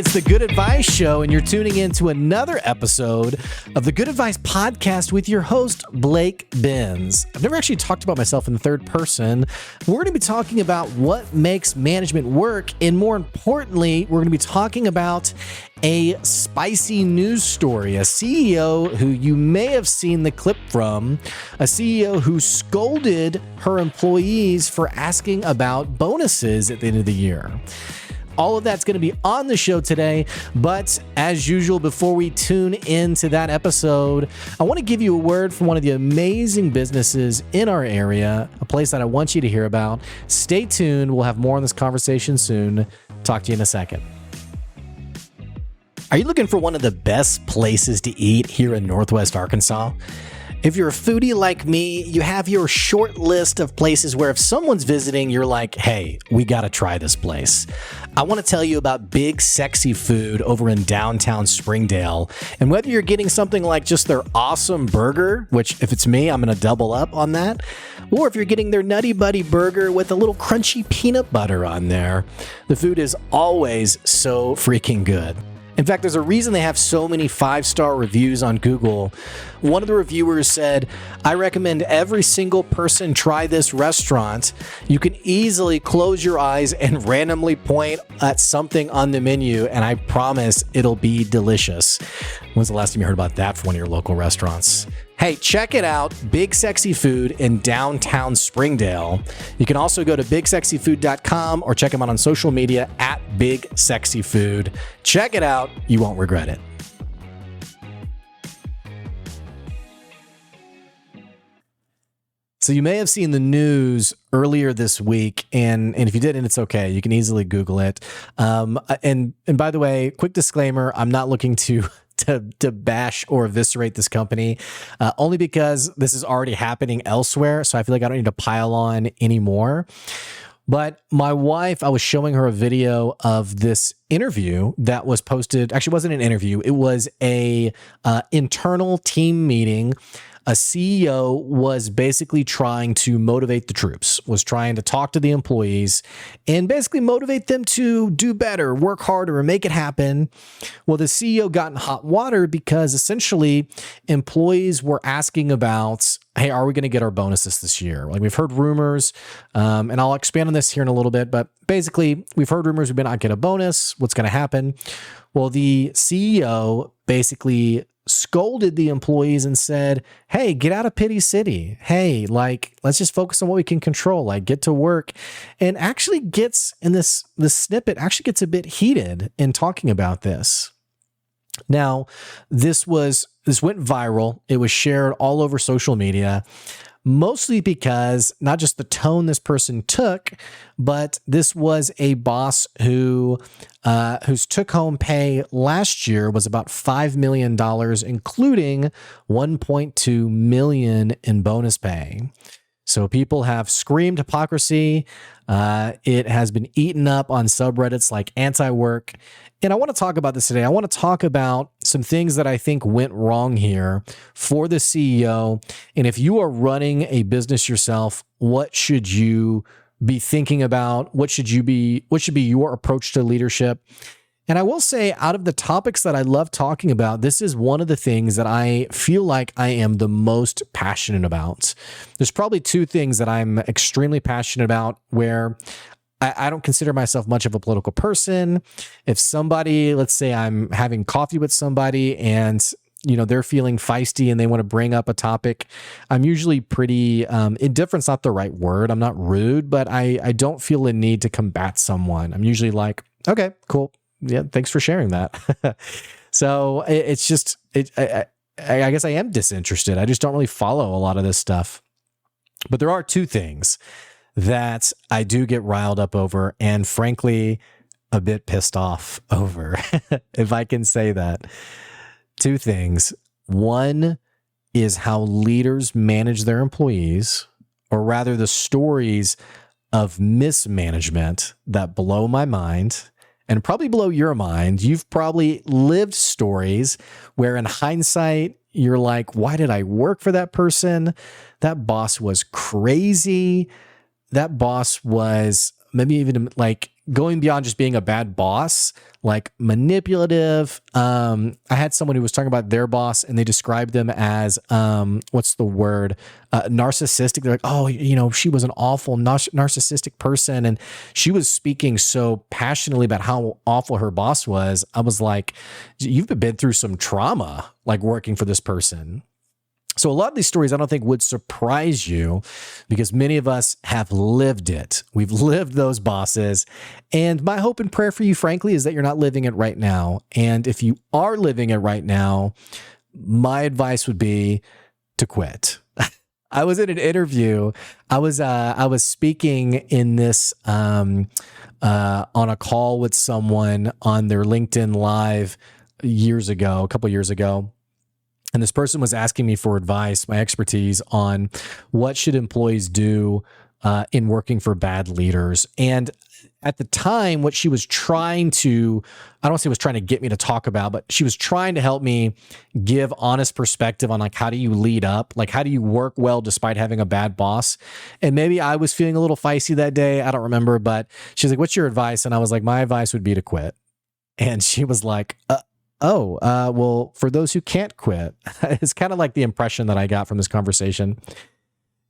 It's the Good Advice Show, and you're tuning in to another episode of the Good Advice Podcast with your host, Blake Benz. I've never actually talked about myself in the third person. We're going to be talking about what makes management work, and more importantly, we're going to be talking about a spicy news story, a CEO who you may have seen the clip from, a CEO who scolded her employees for asking about bonuses at the end of the year. All of that's going to be on the show today, but as usual, before we tune into that episode, I want to give you a word from one of the amazing businesses in our area, a place that I want you to hear about. Stay tuned. We'll have more on this conversation soon. Talk to you in a second. Are you looking for one of the best places to eat here in Northwest Arkansas? If you're a foodie like me, you have your short list of places where if someone's visiting, you're like, hey, we got to try this place. I want to tell you about Big Sexy Food over in downtown Springdale. And whether you're getting something like just their awesome burger, which if it's me, I'm going to double up on that, or if you're getting their Nutty Buddy burger with a little crunchy peanut butter on there, the food is always so freaking good. In fact, there's a reason they have so many 5-star reviews on Google. One of the reviewers said, I recommend every single person try this restaurant. You can easily close your eyes and randomly point at something on the menu, and I promise it'll be delicious. When's the last time you heard about that from one of your local restaurants? Hey, check it out, Big Sexy Food in downtown Springdale. You can also go to bigsexyfood.com or check them out on social media at Big Sexy Food. Check it out. You won't regret it. So you may have seen the news earlier this week, and if you didn't, it's okay. You can easily Google it. And by the way, quick disclaimer, I'm not looking to bash or eviscerate this company, only because this is already happening elsewhere. So I feel like I don't need to pile on anymore. But my wife, I was showing her a video of this interview that was posted. Actually, it wasn't an interview. It was a internal team meeting. A CEO was basically trying to motivate the troops, was trying to talk to the employees and basically motivate them to do better, work harder, and make it happen. Well, the CEO got in hot water because essentially employees were asking about, hey, are we going to get our bonuses this year? Like, we've heard rumors, and I'll expand on this here in a little bit, but basically we've heard rumors we may not get a bonus. What's going to happen? Well, the CEO basically scolded the employees and said, hey, get out of Pity City. Hey, let's just focus on what we can control, get to work. And actually gets in this snippet actually gets a bit heated in talking about this. Now, this went viral. It was shared all over social media, mostly because not just the tone this person took, but this was a boss whose took-home pay last year was about $5 million, including $1.2 million in bonus pay. So people have screamed hypocrisy. It has been eaten up on subreddits like anti-work. And I want to talk about this today. I want to talk about some things that I think went wrong here for the CEO. And if you are running a business yourself, what should you be thinking about? What should be your approach to leadership? And I will say, out of the topics that I love talking about, this is one of the things that I feel like I am the most passionate about. There's probably two things that I'm extremely passionate about where I don't consider myself much of a political person. If somebody, let's say I'm having coffee with somebody and they're feeling feisty and they want to bring up a topic, I'm usually pretty, indifferent's not the right word. I'm not rude, but I don't feel a need to combat someone. I'm usually like, okay, cool. Yeah, thanks for sharing that. So it's just, I guess I am disinterested. I just don't really follow a lot of this stuff. But there are two things that I do get riled up over and frankly, a bit pissed off over, if I can say that. Two things. One is how leaders manage their employees, or rather the stories of mismanagement that blow my mind and probably blow your mind. You've probably lived stories where in hindsight, you're like, why did I work for that person? That boss was crazy. That boss was maybe even going beyond just being a bad boss, like manipulative. I had someone who was talking about their boss and they described them as, what's the word? Narcissistic. They're like, oh, she was an awful narcissistic person. And she was speaking so passionately about how awful her boss was. I was like, you've been through some trauma, like working for this person. So a lot of these stories I don't think would surprise you because many of us have lived it. We've lived those bosses. And my hope and prayer for you, frankly, is that you're not living it right now. And if you are living it right now, my advice would be to quit. I was in an interview. I was speaking in this on a call with someone on their LinkedIn Live a couple years ago. And this person was asking me for advice, my expertise on what should employees do in working for bad leaders. And at the time, what she was trying to, I don't want to say was trying to get me to talk about, but she was trying to help me give honest perspective on like, how do you lead up? Like, how do you work well despite having a bad boss? And maybe I was feeling a little feisty that day. I don't remember, but she's like, what's your advice? And I was like, my advice would be to quit. And she was like, well, for those who can't quit, it's kind of like the impression that I got from this conversation.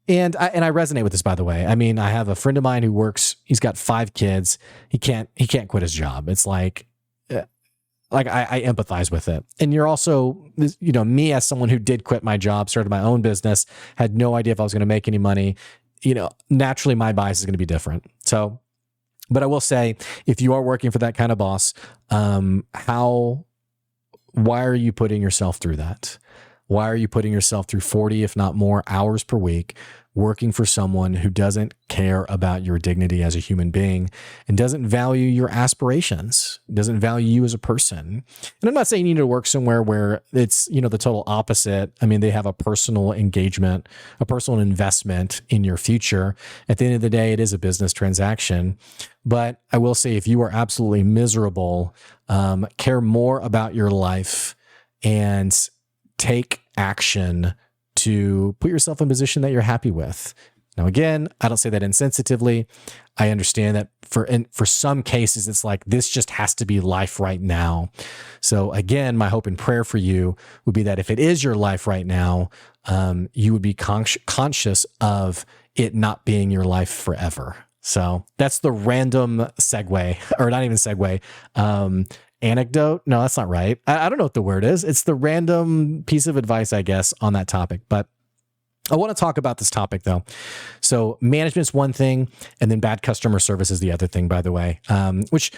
And I resonate with this, by the way. I mean, I have a friend of mine who works, he's got 5 kids. He can't quit his job. It's like I empathize with it. And you're also, me as someone who did quit my job, started my own business, had no idea if I was going to make any money, naturally my bias is going to be different. So, but I will say, if you are working for that kind of boss, why are you putting yourself through that? Why are you putting yourself through 40, if not more, hours per week working for someone who doesn't care about your dignity as a human being and doesn't value your aspirations, doesn't value you as a person? And I'm not saying you need to work somewhere where it's, the total opposite. I mean, they have a personal engagement, a personal investment in your future. At the end of the day, it is a business transaction. But I will say, if you are absolutely miserable, care more about your life and take action to put yourself in a position that you're happy with. Now, again, I don't say that insensitively. I understand that for some cases, it's like, this just has to be life right now. So again, my hope and prayer for you would be that if it is your life right now, you would be conscious of it not being your life forever. So that's the random segue, or not even segue, anecdote. No, that's not right. I don't know what the word is. It's the random piece of advice, I guess, on that topic. But I want to talk about this topic, though. So management's one thing, and then bad customer service is the other thing, by the way, which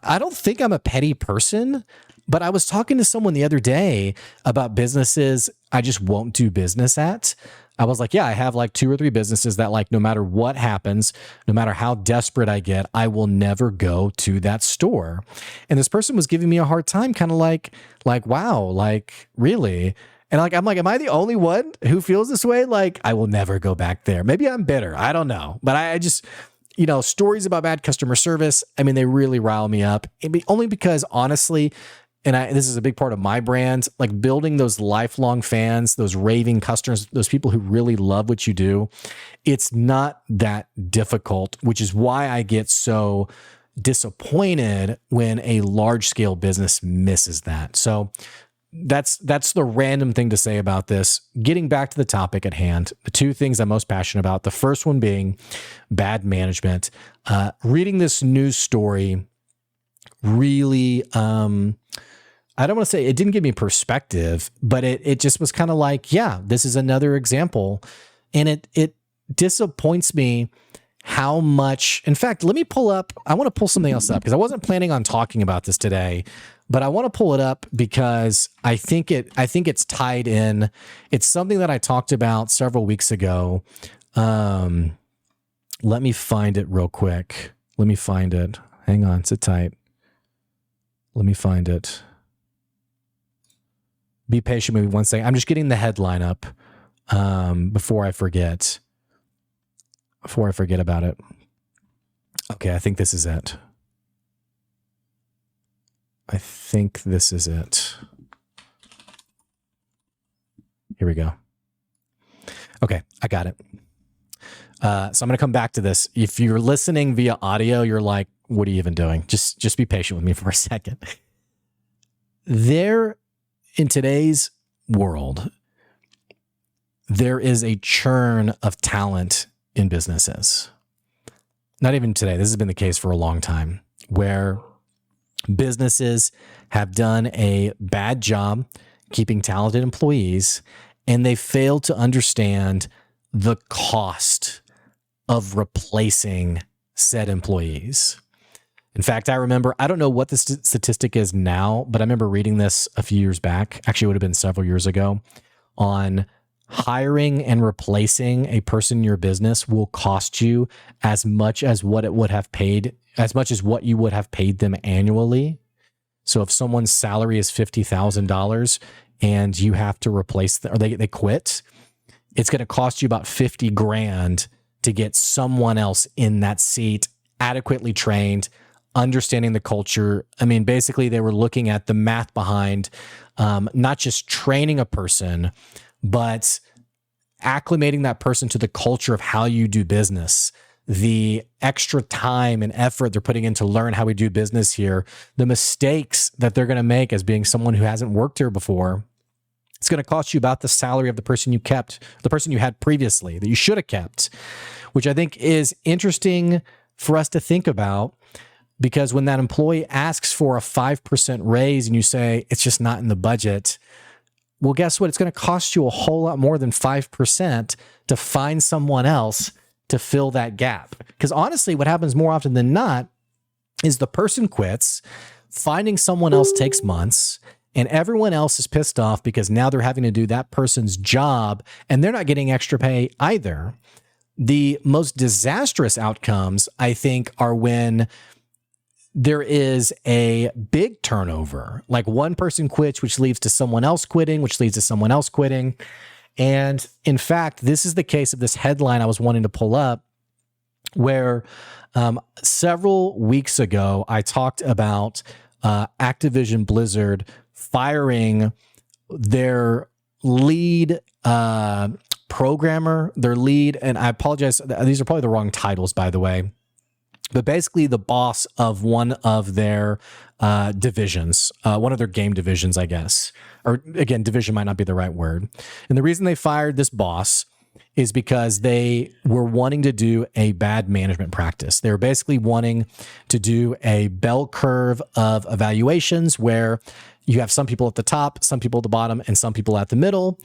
I don't think I'm a petty person, but I was talking to someone the other day about businesses I just won't do business at. I was like, yeah, I have like 2 or 3 businesses that, like, no matter what happens, no matter how desperate I get, I will never go to that store. And this person was giving me a hard time, kind of like, wow, like, really? And I'm like, am I the only one who feels this way? Like, I will never go back there. Maybe I'm bitter. I don't know. But I just, stories about bad customer service, I mean, they really rile me up. Only because, honestly, and this is a big part of my brand, like building those lifelong fans, those raving customers, those people who really love what you do. It's not that difficult, which is why I get so disappointed when a large scale business misses that. So that's the random thing to say about this. Getting back to the topic at hand, the 2 things I'm most passionate about. The first one being bad management. Reading this news story really, I don't want to say it didn't give me perspective, but it just was kind of like, yeah, this is another example. And it disappoints me how much, in fact, let me I want to pull something else up because I wasn't planning on talking about this today, but I want to pull it up because I think it's tied in. It's something that I talked about several weeks ago. Let me find it real quick. Let me find it. Hang on, sit tight. Let me find it. Be patient with me one second. I'm just getting the headline up before I forget about it. Okay, I think this is it. Here we go. Okay, I got it. So I'm going to come back to this. If you're listening via audio, you're like, what are you even doing? Just be patient with me for a second. There, in today's world, there is a churn of talent in businesses. Not even today. This has been the case for a long time, where businesses have done a bad job keeping talented employees, and they fail to understand the cost of replacing said employees. In fact, I remember, I don't know what the statistic is now, but I remember reading this a few years back. Actually, it would have been several years ago, on hiring and replacing a person in your business will cost you as much as what it would have paid, as much as what you would have paid them annually. So if someone's salary is $50,000 and you have to replace them, or they quit, it's going to cost you about $50,000 to get someone else in that seat, adequately trained, understanding the culture. I mean, basically, they were looking at the math behind not just training a person, but acclimating that person to the culture of how you do business, the extra time and effort they're putting in to learn how we do business here, the mistakes that they're going to make as being someone who hasn't worked here before. It's going to cost you about the salary of the person you kept, the person you had previously that you should have kept, which I think is interesting for us to think about, because when that employee asks for a 5% raise and you say it's just not in the budget, well, guess what? It's going to cost you a whole lot more than 5% to find someone else to fill that gap. Because honestly, what happens more often than not is the person quits, finding someone else takes months, and everyone else is pissed off because now they're having to do that person's job and they're not getting extra pay either. The most disastrous outcomes, I think, are when there is a big turnover, like one person quits, which leads to someone else quitting, which leads to someone else quitting. And in fact, this is the case of this headline I was wanting to pull up, where several weeks ago, I talked about Activision Blizzard firing their lead programmer, their lead, and I apologize, these are probably the wrong titles, by the way, but basically the boss of one of their divisions, one of their game divisions, I guess. Or again, division might not be the right word. And the reason they fired this boss is because they were wanting to do a bad management practice. They were basically wanting to do a bell curve of evaluations where you have some people at the top, some people at the bottom, and some people at the middle.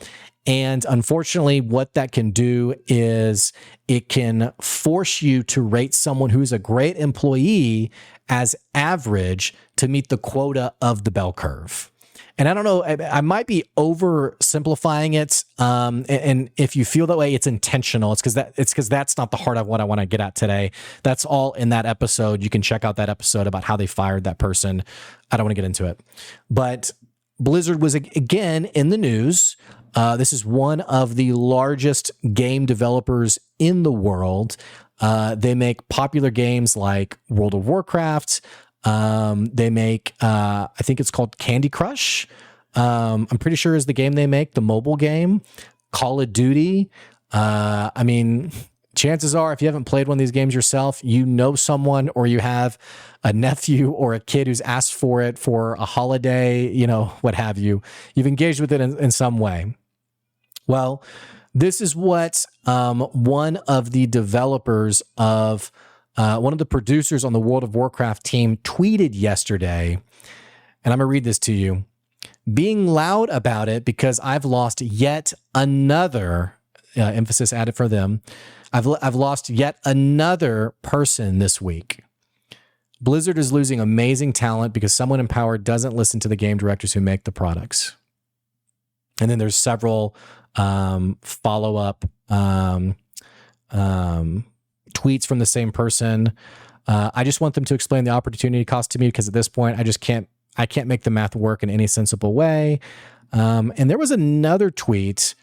And unfortunately, what that can do is it can force you to rate someone who's a great employee as average to meet the quota of the bell curve. And I don't know, I might be oversimplifying it. And if you feel that way, it's intentional. It's because that's not the heart of what I want to get at today. That's all in that episode. You can check out that episode about how they fired that person. I don't want to get into it. But Blizzard was again in the news. This is one of the largest game developers in the world. They make popular games like World of Warcraft. They make, I think it's called Candy Crush. I'm pretty sure is the game they make, the mobile game, Call of Duty. I mean, chances are if you haven't played one of these games yourself, you know someone or you have a nephew or a kid who's asked for it for a holiday, you know, what have you. You've engaged with it in some way. Well, this is what one of the developers of one of the producers on the World of Warcraft team tweeted yesterday, and I'm going to read this to you. Being loud about it because I've lost yet another, emphasis added for them, I've lost yet another person this week. Blizzard is losing amazing talent because someone in power doesn't listen to the game directors who make the products. And then there's several follow-up tweets from the same person. I just want them to explain the opportunity cost to me because at this point, I can't make the math work in any sensible way. And there was another tweet,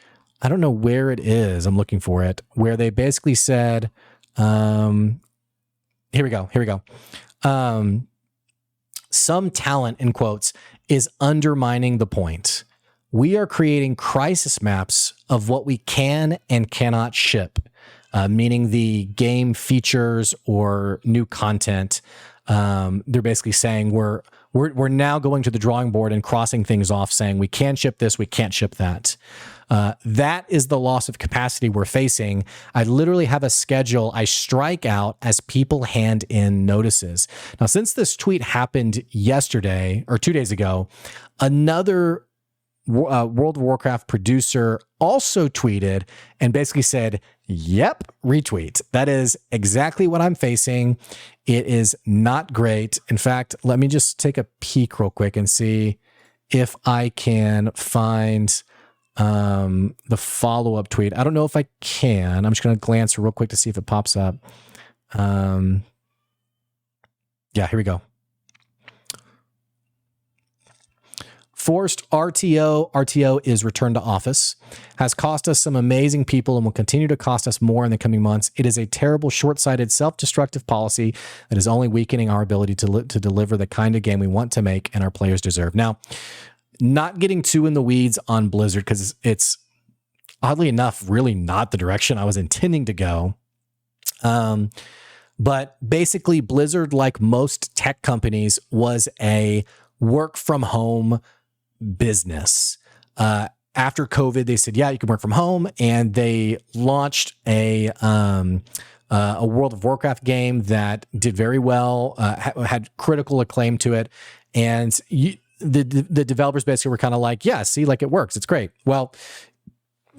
I don't know where it is, I'm looking for it, where they basically said, here we go. Some talent, in quotes, is undermining the point. We are creating crisis maps of what we can and cannot ship. Meaning the game features or new content. They're basically saying we're now going to the drawing board and crossing things off, saying we can ship this, we can't ship that. That is the loss of capacity we're facing. I literally have a schedule I strike out as people hand in notices. Now, since this tweet happened yesterday or 2 days ago, another World of Warcraft producer also tweeted and basically said, yep, retweet. That is exactly what I'm facing. It is not great. In fact, let me just take a peek real quick and see if I can find the follow-up tweet. I don't know if I can. I'm just going to glance real quick to see if it pops up. Yeah, here we go. Forced RTO is return to office, has cost us some amazing people and will continue to cost us more in the coming months. It is a terrible, short-sighted, self-destructive policy that is only weakening our ability to deliver the kind of game we want to make and our players deserve. Now, not getting too in the weeds on Blizzard because it's oddly enough really not the direction I was intending to go. But basically, Blizzard, like most tech companies, was a work from home business. After COVID, they said, yeah, you can work from home. And they launched a World of Warcraft game that did very well, had critical acclaim to it. And the developers basically were kind of like, yeah, see, like it works. It's great. Well,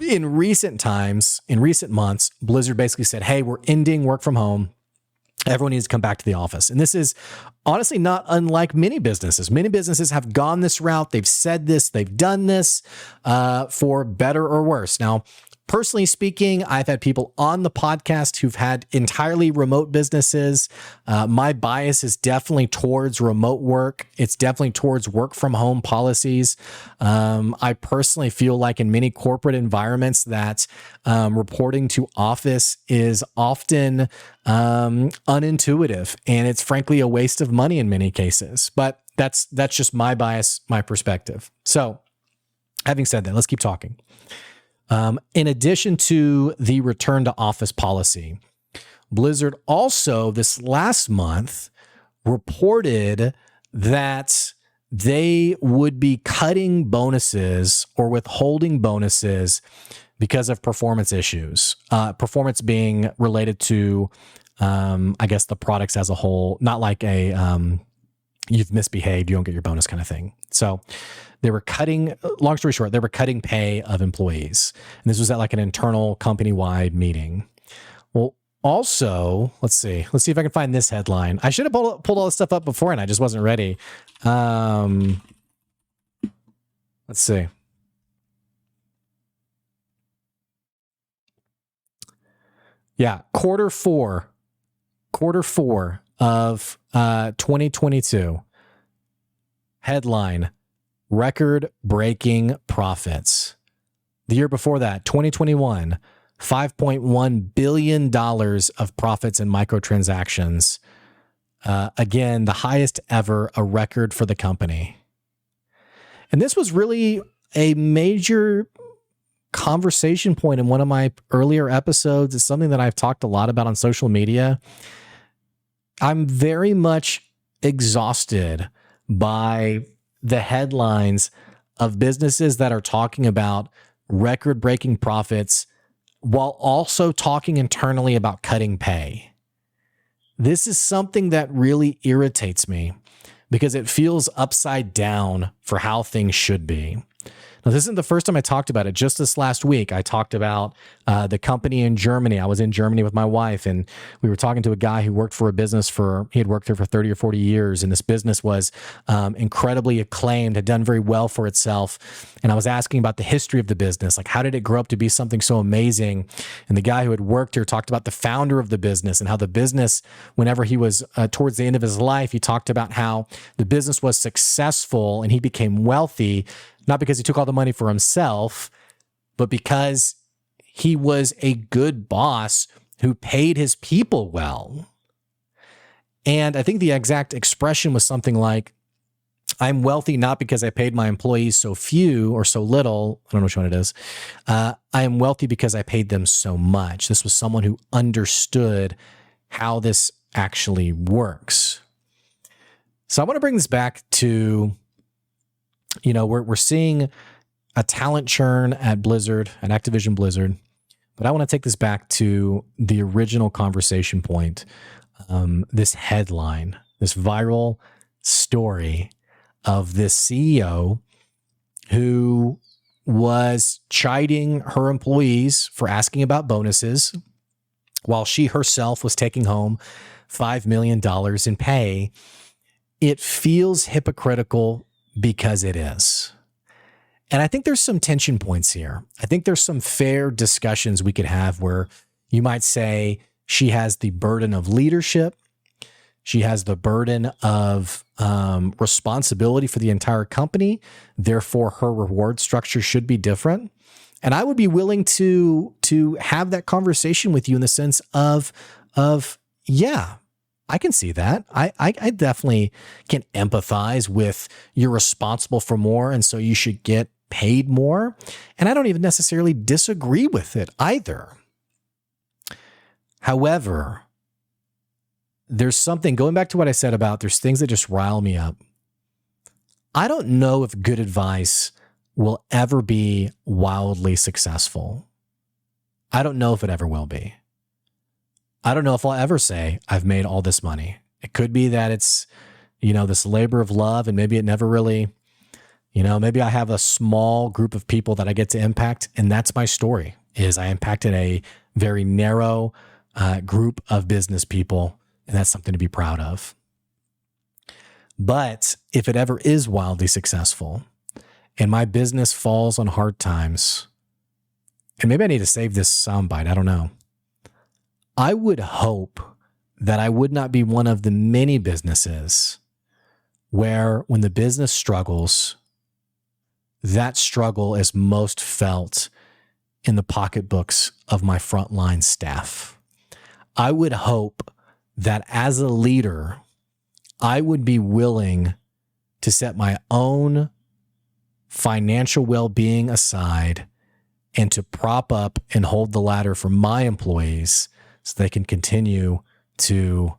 in recent months, Blizzard basically said, hey, we're ending work from home. Everyone needs to come back to the office. And this is honestly not unlike many businesses. Many businesses have gone this route. They've said this, they've done this for better or worse. Now, personally speaking, I've had people on the podcast who've had entirely remote businesses. My bias is definitely towards remote work. It's definitely towards work from home policies. I personally feel like in many corporate environments that reporting to office is often unintuitive, and it's frankly a waste of money in many cases. But that's just my bias, my perspective. So having said that, let's keep talking. In addition to the return to office policy, Blizzard also this last month reported that they would be cutting bonuses or withholding bonuses because of performance issues. Performance being related to, I guess, the products as a whole, not like a you've misbehaved, you don't get your bonus kind of thing. So they were cutting, long story short, they were cutting pay of employees. And this was at like an internal company-wide meeting. Well, also, let's see if I can find this headline. I should have pulled all this stuff up before and I just wasn't ready. Let's see. Yeah, quarter four of 2022. Headline: record-breaking profits. The year before that, 2021, $5.1 billion of profits in microtransactions. Again, the highest ever, a record for the company. And this was really a major conversation point in one of my earlier episodes. It's something that I've talked a lot about on social media. I'm very much exhausted by the headlines of businesses that are talking about record-breaking profits while also talking internally about cutting pay. This is something that really irritates me because it feels upside down for how things should be. Now, this isn't the first time I talked about it. Just this last week, I talked about the company in Germany. I was in Germany with my wife, and we were talking to a guy who worked for a business he had worked there for 30 or 40 years, and this business was incredibly acclaimed, had done very well for itself. And I was asking about the history of the business, like how did it grow up to be something so amazing? And the guy who had worked here talked about the founder of the business and how the business, whenever he was towards the end of his life, he talked about how the business was successful and he became wealthy, not because he took all the money for himself, but because he was a good boss who paid his people well. And I think the exact expression was something like, I'm wealthy not because I paid my employees so few or so little. I don't know which one it is. I am wealthy because I paid them so much. This was someone who understood how this actually works. So I want to bring this back to, we're seeing a talent churn at Blizzard, at Activision Blizzard, but I want to take this back to the original conversation point, this headline, this viral story of this CEO who was chiding her employees for asking about bonuses while she herself was taking home $5 million in pay. It feels hypocritical because it is. And I think there's some tension points here. I think there's some fair discussions we could have where you might say she has the burden of leadership. She has the burden of responsibility for the entire company. Therefore, her reward structure should be different. And I would be willing to have that conversation with you in the sense of yeah, I can see that. I definitely can empathize with you're responsible for more, and so you should get paid more. And I don't even necessarily disagree with it either. However, there's something, going back to what I said about there's things that just rile me up. I don't know if good advice will ever be wildly successful. I don't know if it ever will be. I don't know if I'll ever say I've made all this money. It could be that it's, this labor of love, and maybe it never really, maybe I have a small group of people that I get to impact, and that's my story, is I impacted a very narrow group of business people, and that's something to be proud of. But if it ever is wildly successful and my business falls on hard times, and maybe I need to save this soundbite, I don't know. I would hope that I would not be one of the many businesses where when the business struggles, that struggle is most felt in the pocketbooks of my frontline staff. I would hope that as a leader, I would be willing to set my own financial well-being aside and to prop up and hold the ladder for my employees so they can continue to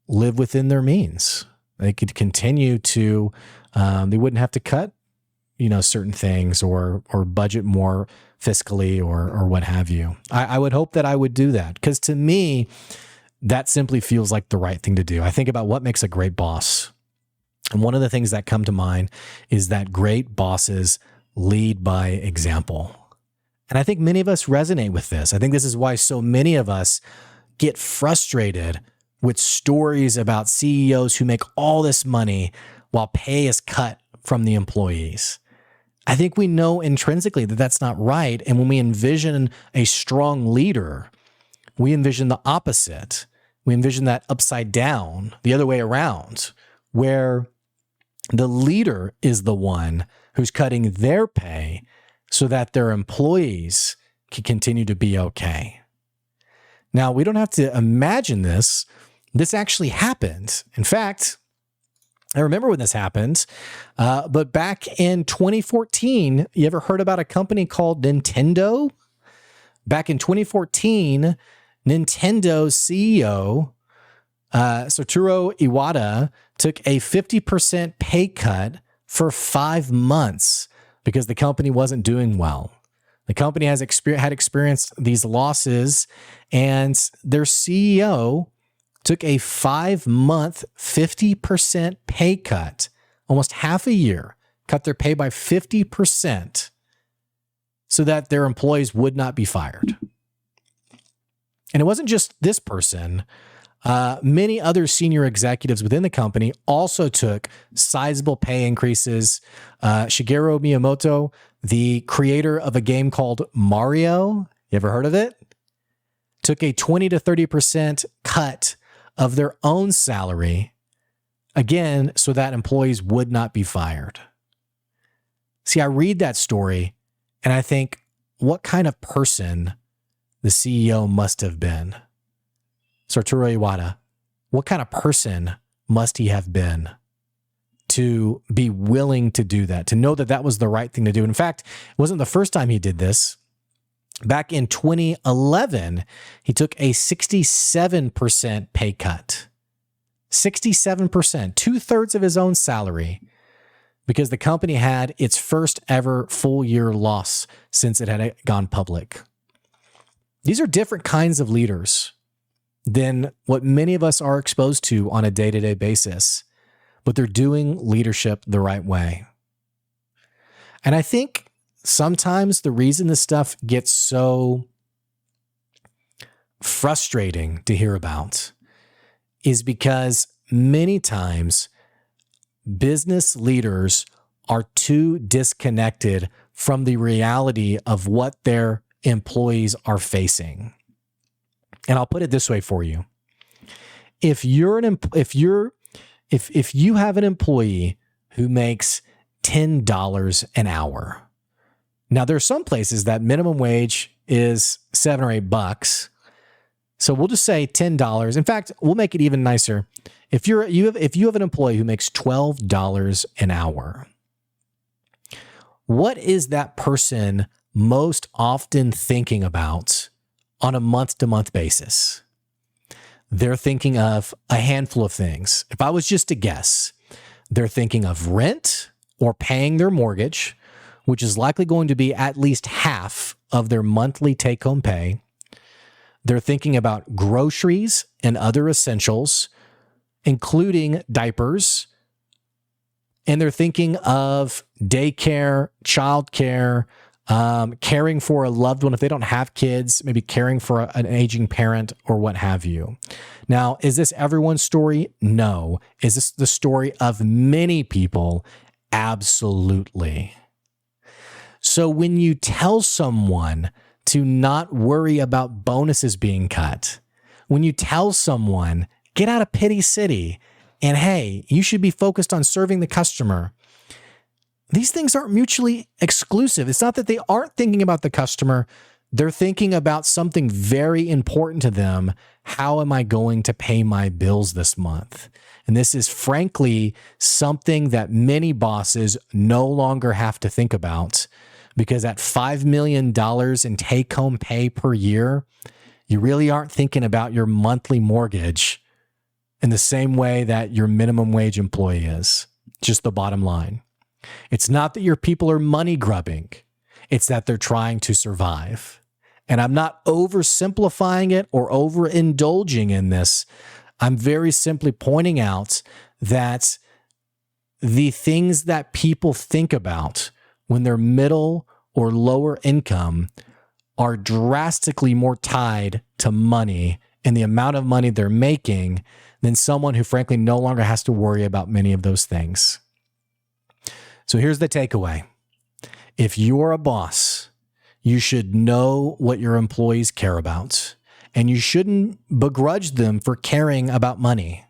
live within their means. They could continue to, they wouldn't have to cut, certain things or budget more fiscally or what have you. I would hope that I would do that, because to me, that simply feels like the right thing to do. I think about what makes a great boss. And one of the things that come to mind is that great bosses lead by example. And I think many of us resonate with this. I think this is why so many of us get frustrated with stories about CEOs who make all this money while pay is cut from the employees. I think we know intrinsically that that's not right. And when we envision a strong leader, we envision the opposite. We envision that upside down, the other way around, where the leader is the one who's cutting their pay so that their employees can continue to be okay. Now, we don't have to imagine this. This actually happened. In fact, I remember when this happened, but back in 2014, you ever heard about a company called Nintendo? Back in 2014, Nintendo's CEO, Satoru Iwata, took a 50% pay cut for 5 months because the company wasn't doing well. The company had experienced these losses, and their CEO took a 5-month, 50% pay cut, almost half a year, cut their pay by 50% so that their employees would not be fired. And it wasn't just this person. Many other senior executives within the company also took sizable pay increases. Shigeru Miyamoto, the creator of a game called Mario, you ever heard of it? Took a 20 to 30% cut of their own salary, again, so that employees would not be fired. See, I read that story and I think, what kind of person the CEO must have been? Satoru Iwata, what kind of person must he have been to be willing to do that, to know that that was the right thing to do? In fact, it wasn't the first time he did this. Back in 2011, he took a 67% pay cut. 67%, 2/3 of his own salary, because the company had its first ever full year loss since it had gone public. These are different kinds of leaders than what many of us are exposed to on a day-to-day basis, but they're doing leadership the right way. And I think sometimes the reason this stuff gets so frustrating to hear about is because many times business leaders are too disconnected from the reality of what their employees are facing. And I'll put it this way for you. If you have an employee who makes $10 an hour. Now, there are some places that minimum wage is $7 or $8. So we'll just say $10. In fact, we'll make it even nicer. If you have an employee who makes $12 an hour, what is that person most often thinking about on a month-to-month basis? They're thinking of a handful of things. If I was just to guess, they're thinking of rent or paying their mortgage, which is likely going to be at least half of their monthly take-home pay. They're thinking about groceries and other essentials, including diapers. And they're thinking of daycare, childcare, caring for a loved one if they don't have kids, maybe caring for an aging parent or what have you. Now, is this everyone's story? No. Is this the story of many people? Absolutely. So when you tell someone to not worry about bonuses being cut, when you tell someone, get out of Pity City, and hey, you should be focused on serving the customer, these things aren't mutually exclusive. It's not that they aren't thinking about the customer. They're thinking about something very important to them. How am I going to pay my bills this month? And this is frankly something that many bosses no longer have to think about, because at $5 million in take-home pay per year, you really aren't thinking about your monthly mortgage in the same way that your minimum wage employee is. Just the bottom line. It's not that your people are money grubbing. It's that they're trying to survive. And I'm not oversimplifying it or overindulging in this. I'm very simply pointing out that the things that people think about when they're middle or lower income are drastically more tied to money and the amount of money they're making than someone who frankly no longer has to worry about many of those things. So here's the takeaway. If you're a boss, you should know what your employees care about, and you shouldn't begrudge them for caring about money.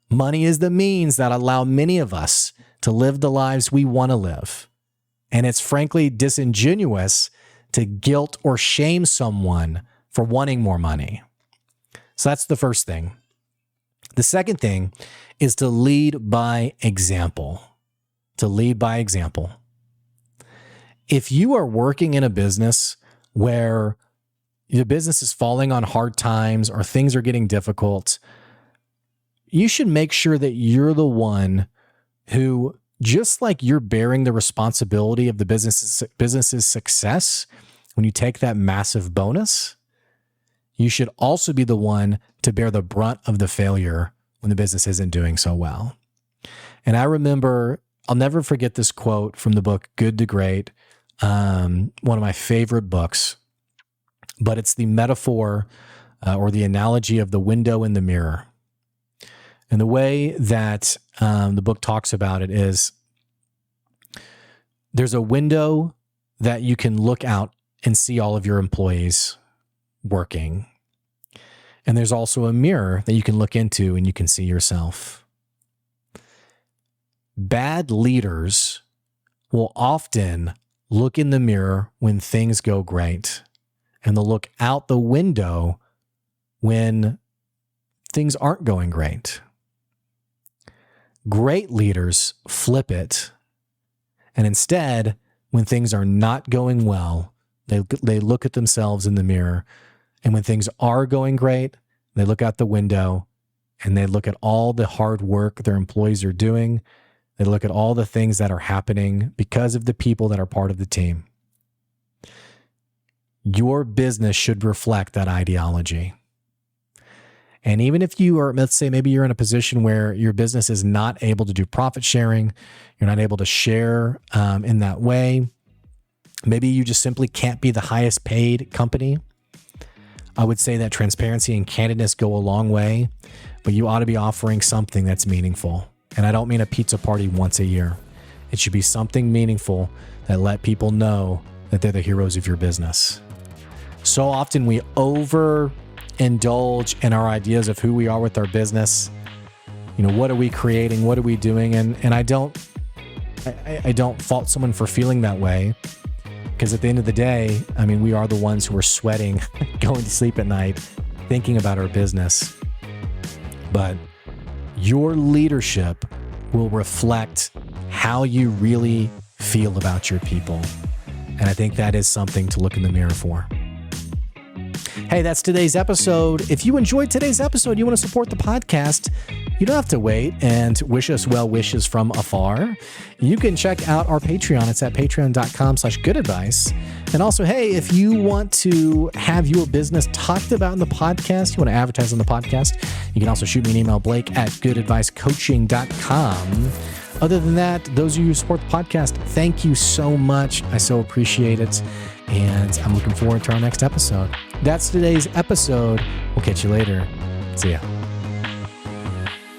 Money is the means that allow many of us to live the lives we want to live. And it's frankly disingenuous to guilt or shame someone for wanting more money. So that's the first thing. The second thing is to lead by example. To lead by example. If you are working in a business where the business is falling on hard times or things are getting difficult, you should make sure that you're the one who, just like you're bearing the responsibility of the business's success when you take that massive bonus, you should also be the one to bear the brunt of the failure when the business isn't doing so well. And I remember, I'll never forget this quote from the book Good to Great, one of my favorite books, but it's the metaphor or the analogy of the window and the mirror. And the way that the book talks about it is there's a window that you can look out and see all of your employees working. And there's also a mirror that you can look into and you can see yourself. Bad leaders will often look in the mirror when things go great, and they'll look out the window when things aren't going great. Great leaders flip it, and instead, when things are not going well, they look at themselves in the mirror, and when things are going great, they look out the window and they look at all the hard work their employees are doing. They look at all the things that are happening because of the people that are part of the team. Your business should reflect that ideology. And even if you are, let's say maybe you're in a position where your business is not able to do profit sharing, you're not able to share in that way, maybe you just simply can't be the highest paid company. I would say that transparency and candidness go a long way, but you ought to be offering something that's meaningful. And I don't mean a pizza party once a year. It should be something meaningful that let people know that they're the heroes of your business. So often we overindulge in our ideas of who we are with our business. What are we creating? What are we doing? And I don't fault someone for feeling that way, because at the end of the day, we are the ones who are sweating, going to sleep at night, thinking about our business. But your leadership will reflect how you really feel about your people. And I think that is something to look in the mirror for. Hey, that's today's episode. If you enjoyed today's episode, you want to support the podcast, you don't have to wait and wish us well wishes from afar. You can check out our Patreon. It's at patreon.com/goodadvice. And also, hey, if you want to have your business talked about in the podcast, you want to advertise on the podcast, you can also shoot me an email, blake@goodadvicecoaching.com. Other than that, those of you who support the podcast, thank you so much. I so appreciate it. And I'm looking forward to our next episode. That's today's episode. We'll catch you later. See ya.